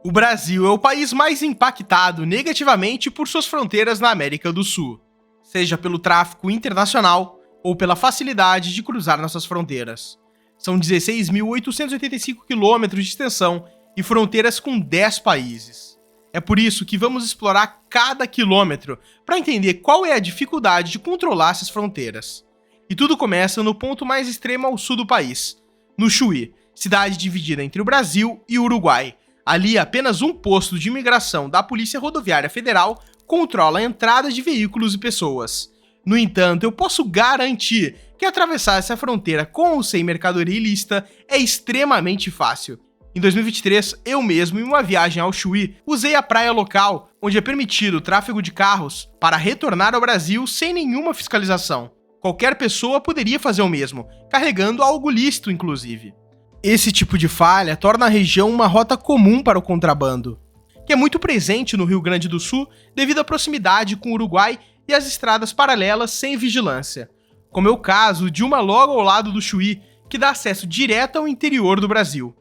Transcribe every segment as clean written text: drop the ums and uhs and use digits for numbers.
O Brasil é o país mais impactado negativamente por suas fronteiras na América do Sul, seja pelo tráfico internacional ou pela facilidade de cruzar nossas fronteiras. São 16.885 quilômetros de extensão e fronteiras com 10 países. É por isso que vamos explorar cada quilômetro para entender qual é a dificuldade de controlar essas fronteiras. E tudo começa no ponto mais extremo ao sul do país, no Chuí, cidade dividida entre o Brasil e o Uruguai. Ali, apenas um posto de imigração da Polícia Rodoviária Federal controla a entrada de veículos e pessoas. No entanto, eu posso garantir que atravessar essa fronteira com ou sem mercadoria ilícita é extremamente fácil. Em 2023, eu mesmo, em uma viagem ao Chuí, usei a praia local, onde é permitido o tráfego de carros, para retornar ao Brasil sem nenhuma fiscalização. Qualquer pessoa poderia fazer o mesmo, carregando algo lícito, inclusive. Esse tipo de falha torna a região uma rota comum para o contrabando, que é muito presente no Rio Grande do Sul devido à proximidade com o Uruguai e as estradas paralelas sem vigilância, como é o caso de uma logo ao lado do Chuí, que dá acesso direto ao interior do Brasil.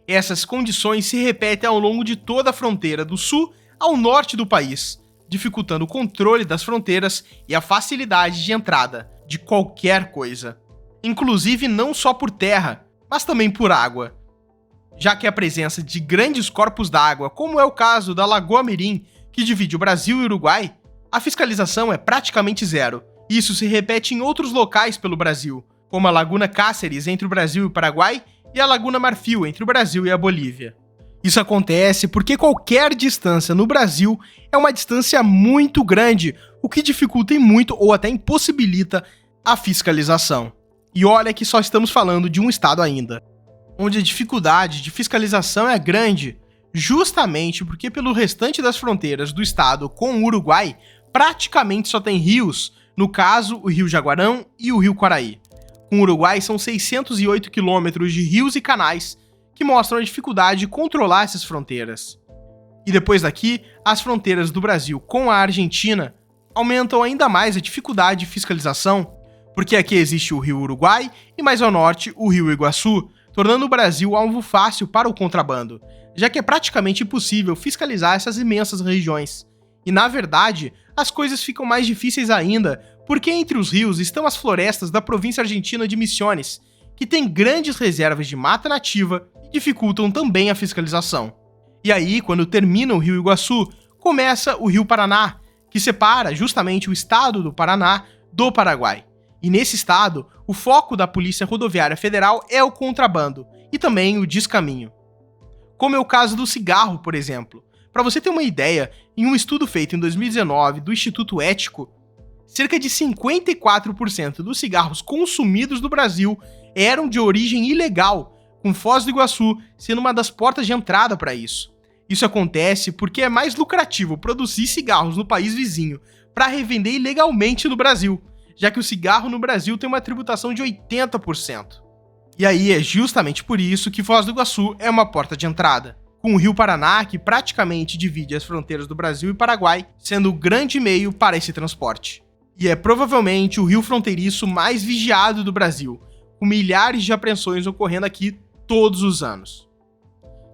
Essas condições se repetem ao longo de toda a fronteira do sul ao norte do país, dificultando o controle das fronteiras e a facilidade de entrada de qualquer coisa, inclusive não só por terra, mas também por água, já que a presença de grandes corpos d'água, como é o caso da Lagoa Mirim, que divide o Brasil e o Uruguai, a fiscalização é praticamente zero. Isso se repete em outros locais pelo Brasil, como a Laguna Cáceres entre o Brasil e o Paraguai e a Laguna Marfil entre o Brasil e a Bolívia. Isso acontece porque qualquer distância no Brasil é uma distância muito grande, o que dificulta muito ou até impossibilita a fiscalização. E olha que só estamos falando de um estado ainda, onde a dificuldade de fiscalização é grande, justamente porque pelo restante das fronteiras do estado com o Uruguai, praticamente só tem rios, no caso o Rio Jaguarão e o Rio Quaraí. Com o Uruguai são 608 quilômetros de rios e canais, que mostram a dificuldade de controlar essas fronteiras. E depois daqui, as fronteiras do Brasil com a Argentina aumentam ainda mais a dificuldade de fiscalização, porque aqui existe o Rio Uruguai e mais ao norte o Rio Iguaçu, tornando o Brasil alvo fácil para o contrabando, já que é praticamente impossível fiscalizar essas imensas regiões. E na verdade, as coisas ficam mais difíceis ainda, porque entre os rios estão as florestas da província argentina de Misiones, que tem grandes reservas de mata nativa e dificultam também a fiscalização. E aí, quando termina o Rio Iguaçu, começa o Rio Paraná, que separa justamente o estado do Paraná do Paraguai. E nesse estado, o foco da Polícia Rodoviária Federal é o contrabando e também o descaminho. Como é o caso do cigarro, por exemplo. Para você ter uma ideia, em um estudo feito em 2019 do Instituto Ético, cerca de 54% dos cigarros consumidos no Brasil eram de origem ilegal, com Foz do Iguaçu sendo uma das portas de entrada para isso. Isso acontece porque é mais lucrativo produzir cigarros no país vizinho para revender ilegalmente no Brasil, já que o cigarro no Brasil tem uma tributação de 80%. E aí é justamente por isso que Foz do Iguaçu é uma porta de entrada, com o Rio Paraná, que praticamente divide as fronteiras do Brasil e Paraguai, sendo o grande meio para esse transporte. E é provavelmente o rio fronteiriço mais vigiado do Brasil, com milhares de apreensões ocorrendo aqui todos os anos.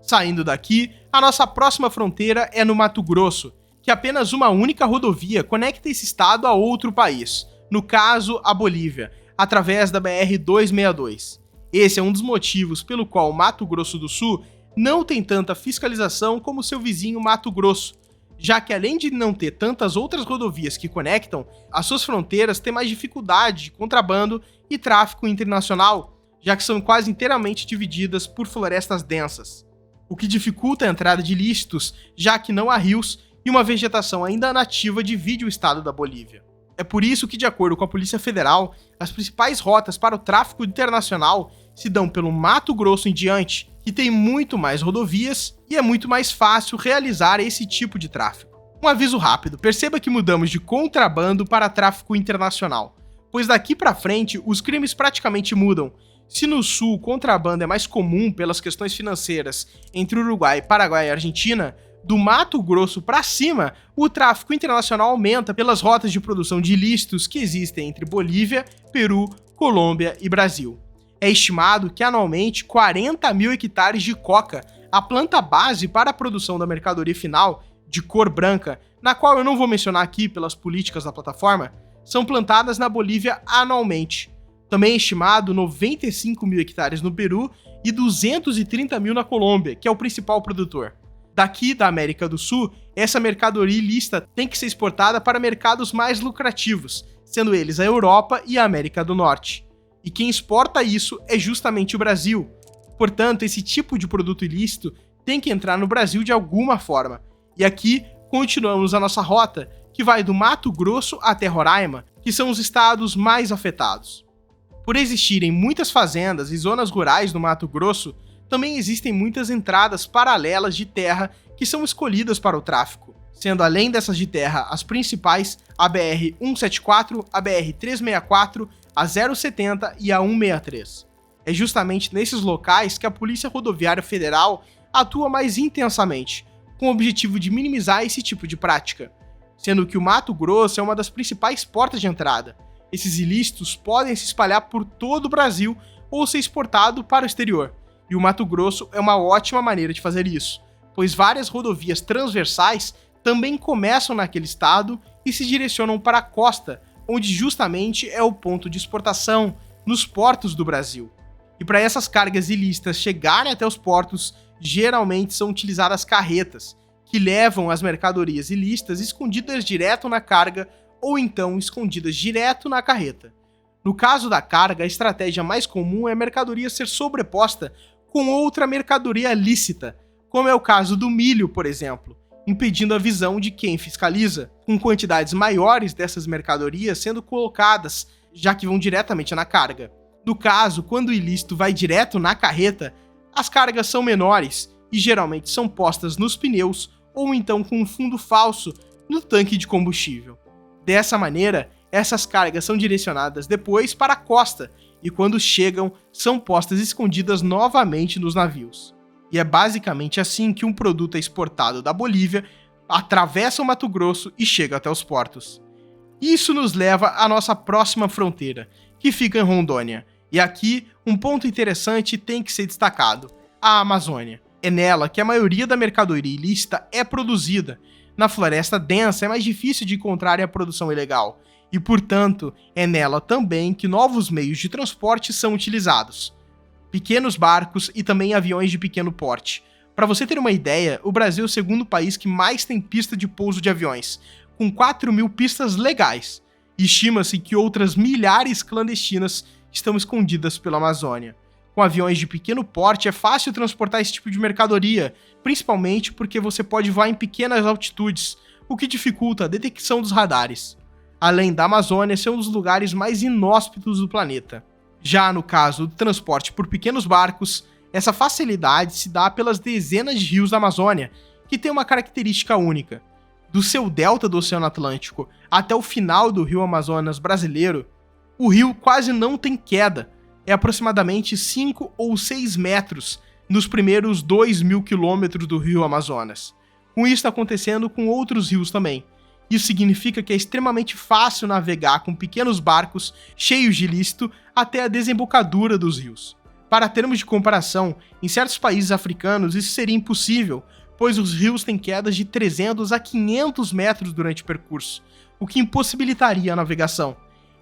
Saindo daqui, a nossa próxima fronteira é no Mato Grosso, que apenas uma única rodovia conecta esse estado a outro país, no caso a Bolívia, através da BR-262. Esse é um dos motivos pelo qual o Mato Grosso do Sul não tem tanta fiscalização como seu vizinho Mato Grosso, já que além de não ter tantas outras rodovias que conectam, as suas fronteiras têm mais dificuldade de contrabando e tráfico internacional, já que são quase inteiramente divididas por florestas densas, o que dificulta a entrada de ilícitos, já que não há rios e uma vegetação ainda nativa divide o estado da Bolívia. É por isso que, de acordo com a Polícia Federal, as principais rotas para o tráfico internacional se dão pelo Mato Grosso em diante, que tem muito mais rodovias e é muito mais fácil realizar esse tipo de tráfico. Um aviso rápido, perceba que mudamos de contrabando para tráfico internacional, pois daqui para frente os crimes praticamente mudam. Se no sul o contrabando é mais comum pelas questões financeiras entre Uruguai, Paraguai e Argentina, do Mato Grosso para cima, o tráfico internacional aumenta pelas rotas de produção de ilícitos que existem entre Bolívia, Peru, Colômbia e Brasil. É estimado que anualmente 40 mil hectares de coca A planta base para a produção da mercadoria final, de cor branca, na qual eu não vou mencionar aqui pelas políticas da plataforma, são plantadas na Bolívia anualmente. Também é estimado 95 mil hectares no Peru e 230 mil na Colômbia, que é o principal produtor. Daqui da América do Sul, essa mercadoria ilícita tem que ser exportada para mercados mais lucrativos, sendo eles a Europa e a América do Norte. E quem exporta isso é justamente o Brasil. Portanto, esse tipo de produto ilícito tem que entrar no Brasil de alguma forma. E aqui continuamos a nossa rota, que vai do Mato Grosso até Roraima, que são os estados mais afetados. Por existirem muitas fazendas e zonas rurais no Mato Grosso, também existem muitas entradas paralelas de terra que são escolhidas para o tráfico, sendo além dessas de terra as principais a BR-174, a BR-364, a 070 e a 163. É justamente nesses locais que a Polícia Rodoviária Federal atua mais intensamente, com o objetivo de minimizar esse tipo de prática, sendo que o Mato Grosso é uma das principais portas de entrada. Esses ilícitos podem se espalhar por todo o Brasil ou ser exportado para o exterior, e o Mato Grosso é uma ótima maneira de fazer isso, pois várias rodovias transversais também começam naquele estado e se direcionam para a costa, onde justamente é o ponto de exportação, nos portos do Brasil. E para essas cargas ilícitas chegarem até os portos, geralmente são utilizadas carretas, que levam as mercadorias ilícitas escondidas direto na carga ou então escondidas direto na carreta. No caso da carga, a estratégia mais comum é a mercadoria ser sobreposta com outra mercadoria lícita, como é o caso do milho, por exemplo, impedindo a visão de quem fiscaliza, com quantidades maiores dessas mercadorias sendo colocadas, já que vão diretamente na carga. No caso, quando o ilícito vai direto na carreta, as cargas são menores e geralmente são postas nos pneus ou então com um fundo falso no tanque de combustível. Dessa maneira, essas cargas são direcionadas depois para a costa e quando chegam, são postas escondidas novamente nos navios. E é basicamente assim que um produto é exportado da Bolívia, atravessa o Mato Grosso e chega até os portos. Isso nos leva à nossa próxima fronteira, que fica em Rondônia. E aqui, um ponto interessante tem que ser destacado: a Amazônia. É nela que a maioria da mercadoria ilícita é produzida. Na floresta densa é mais difícil de encontrar a produção ilegal, e portanto, é nela também que novos meios de transporte são utilizados. Pequenos barcos e também aviões de pequeno porte. Para você ter uma ideia, o Brasil é o segundo país que mais tem pista de pouso de aviões, com 4.000 pistas legais. E estima-se que outras milhares clandestinas estão escondidas pela Amazônia. Com aviões de pequeno porte é fácil transportar esse tipo de mercadoria, principalmente porque você pode voar em pequenas altitudes, o que dificulta a detecção dos radares. Além da Amazônia ser um dos lugares mais inóspitos do planeta. Já no caso do transporte por pequenos barcos, essa facilidade se dá pelas dezenas de rios da Amazônia, que tem uma característica única. Do seu delta do Oceano Atlântico até o final do rio Amazonas brasileiro, o rio quase não tem queda, é aproximadamente 5 ou 6 metros nos primeiros 2.000 quilômetros do rio Amazonas. Com isso acontecendo com outros rios também. Isso significa que é extremamente fácil navegar com pequenos barcos cheios de ilícito até a desembocadura dos rios. Para termos de comparação, em certos países africanos isso seria impossível, pois os rios têm quedas de 300 a 500 metros durante o percurso, o que impossibilitaria a navegação.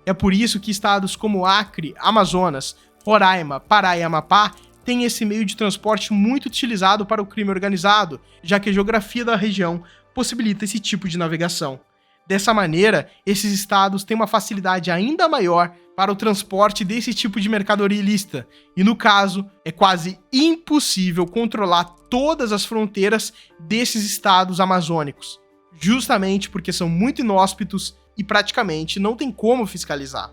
É por isso que estados como Acre, Amazonas, Roraima, Pará e Amapá têm esse meio de transporte muito utilizado para o crime organizado, já que a geografia da região possibilita esse tipo de navegação. Dessa maneira, esses estados têm uma facilidade ainda maior para o transporte desse tipo de mercadoria ilícita, e no caso, é quase impossível controlar todas as fronteiras desses estados amazônicos, justamente porque são muito inóspitos e praticamente não tem como fiscalizar.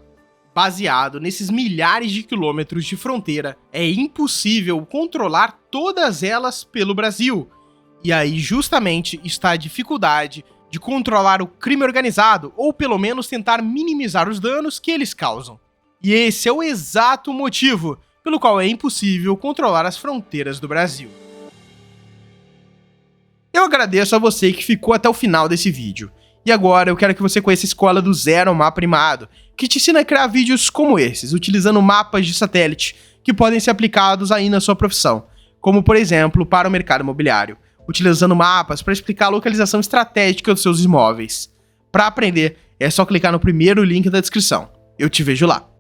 Baseado nesses milhares de quilômetros de fronteira, é impossível controlar todas elas pelo Brasil. E aí justamente está a dificuldade de controlar o crime organizado, ou pelo menos tentar minimizar os danos que eles causam. E esse é o exato motivo pelo qual é impossível controlar as fronteiras do Brasil. Eu agradeço a você que ficou até o final desse vídeo. E agora eu quero que você conheça a Escola do Zero ao Mapa Animado, que te ensina a criar vídeos como esses, utilizando mapas de satélite, que podem ser aplicados aí na sua profissão. como por exemplo para o mercado imobiliário, utilizando mapas para explicar a localização estratégica dos seus imóveis. Para aprender, é só clicar no primeiro link da descrição. Eu te vejo lá.